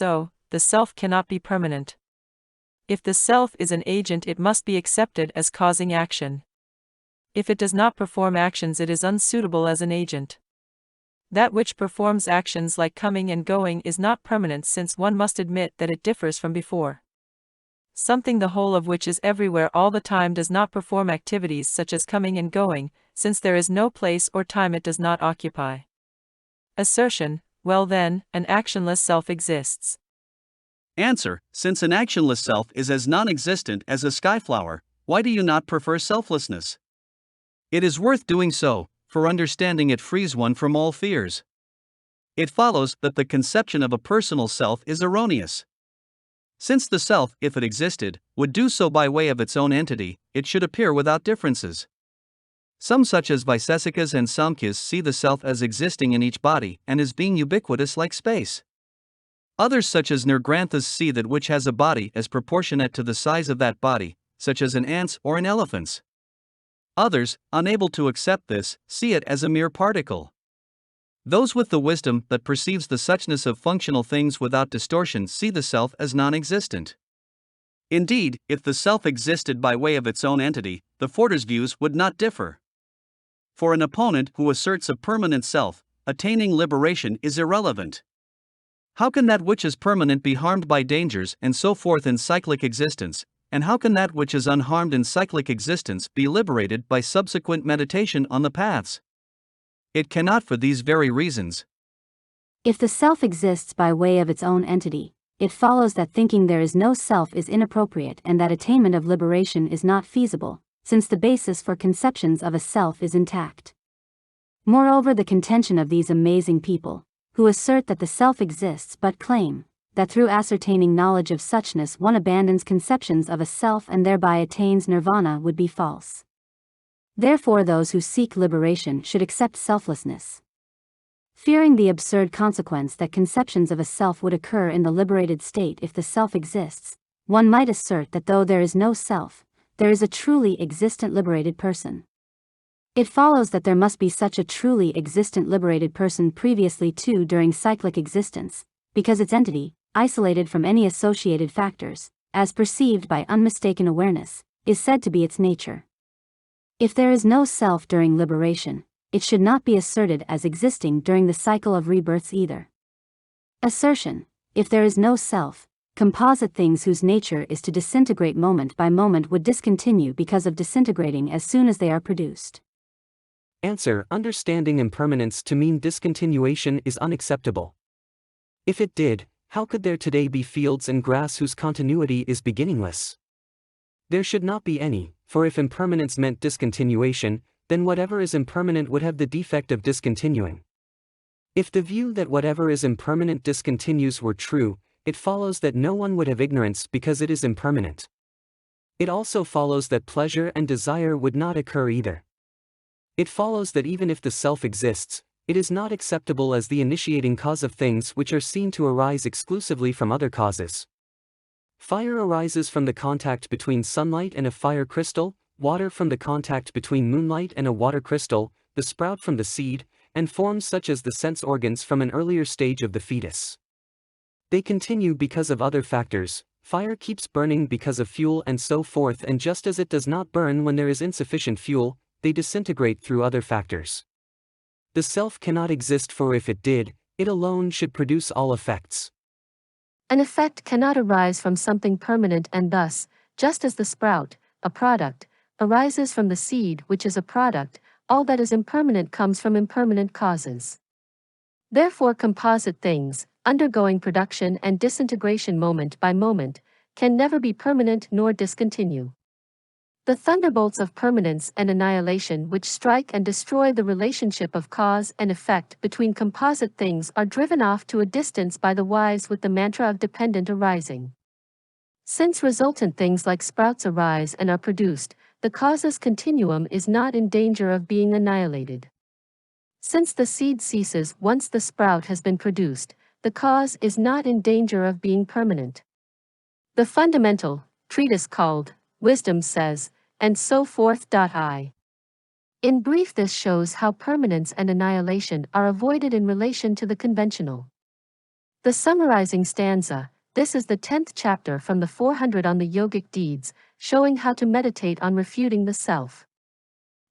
So, the self cannot be permanent. If the self is an agent, it must be accepted as causing action. If it does not perform actions, it is unsuitable as an agent. That which performs actions like coming and going is not permanent, since one must admit that it differs from before. Something the whole of which is everywhere all the time does not perform activities such as coming and going, since there is no place or time it does not occupy. Assertion: well then, an actionless self exists. Answer: since an actionless self is as non-existent as a skyflower, why do you not prefer selflessness? It is worth doing so, for understanding it frees one from all fears. It follows that the conception of a personal self is erroneous. Since the self, if it existed, would do so by way of its own entity, it should appear without differences. Some, such as Vaisesikas and Samkhyas, see the self as existing in each body and as being ubiquitous like space. Others, such as Nirgranthas, see that which has a body as proportionate to the size of that body, such as an ant's or an elephant's. Others, unable to accept this, see it as a mere particle. Those with the wisdom that perceives the suchness of functional things without distortion see the self as non-existent. Indeed, if the self existed by way of its own entity, the Forder's views would not differ. For an opponent who asserts a permanent self, attaining liberation is irrelevant. How can that which is permanent be harmed by dangers and so forth in cyclic existence, and how can that which is unharmed in cyclic existence be liberated by subsequent meditation on the paths? It cannot, for these very reasons. If the self exists by way of its own entity, it follows that thinking there is no self is inappropriate and that attainment of liberation is not feasible, since the basis for conceptions of a self is intact. Moreover, the contention of these amazing people, who assert that the self exists but claim that through ascertaining knowledge of suchness one abandons conceptions of a self and thereby attains nirvana, would be false. Therefore, those who seek liberation should accept selflessness. Fearing the absurd consequence that conceptions of a self would occur in the liberated state if the self exists, one might assert that though there is no self, there is a truly existent liberated person. It follows that there must be such a truly existent liberated person previously to during cyclic existence, because its entity, isolated from any associated factors, as perceived by unmistaken awareness, is said to be its nature. If there is no self during liberation, it should not be asserted as existing during the cycle of rebirths either. Assertion: if there is no self, composite things whose nature is to disintegrate moment by moment would discontinue because of disintegrating as soon as they are produced. Answer: understanding impermanence to mean discontinuation is unacceptable. If it did, how could there today be fields and grass whose continuity is beginningless? There should not be any, for if impermanence meant discontinuation, then whatever is impermanent would have the defect of discontinuing. If the view that whatever is impermanent discontinues were true, it follows that no one would have ignorance because it is impermanent. It also follows that pleasure and desire would not occur either. It follows that even if the self exists, it is not acceptable as the initiating cause of things which are seen to arise exclusively from other causes. Fire arises from the contact between sunlight and a fire crystal, water from the contact between moonlight and a water crystal, the sprout from the seed, and forms such as the sense organs from an earlier stage of the fetus. They continue because of other factors. Fire keeps burning because of fuel and so forth, and just as it does not burn when there is insufficient fuel, they disintegrate through other factors. The self cannot exist, for if it did, it alone should produce all effects. An effect cannot arise from something permanent, and thus, just as the sprout, a product, arises from the seed which is a product, all that is impermanent comes from impermanent causes. Therefore, composite things, undergoing production and disintegration moment by moment, can never be permanent nor discontinue. The thunderbolts of permanence and annihilation which strike and destroy the relationship of cause and effect between composite things are driven off to a distance by the wise with the mantra of dependent arising. Since resultant things like sprouts arise and are produced, the causes continuum is not in danger of being annihilated. Since the seed ceases once the sprout has been produced, the cause is not in danger of being permanent. The fundamental treatise called Wisdom says, and so forth. In brief, this shows how permanence and annihilation are avoided in relation to the conventional. The summarizing stanza. This is the 10th chapter from the 400 on the yogic deeds, showing how to meditate on refuting the self.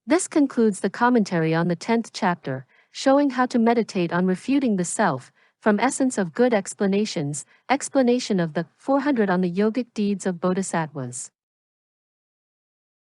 This concludes the commentary on the 10th chapter, showing how to meditate on refuting the self, from Essence of Good Explanations, explanation of the 400 on the yogic deeds of Bodhisattvas.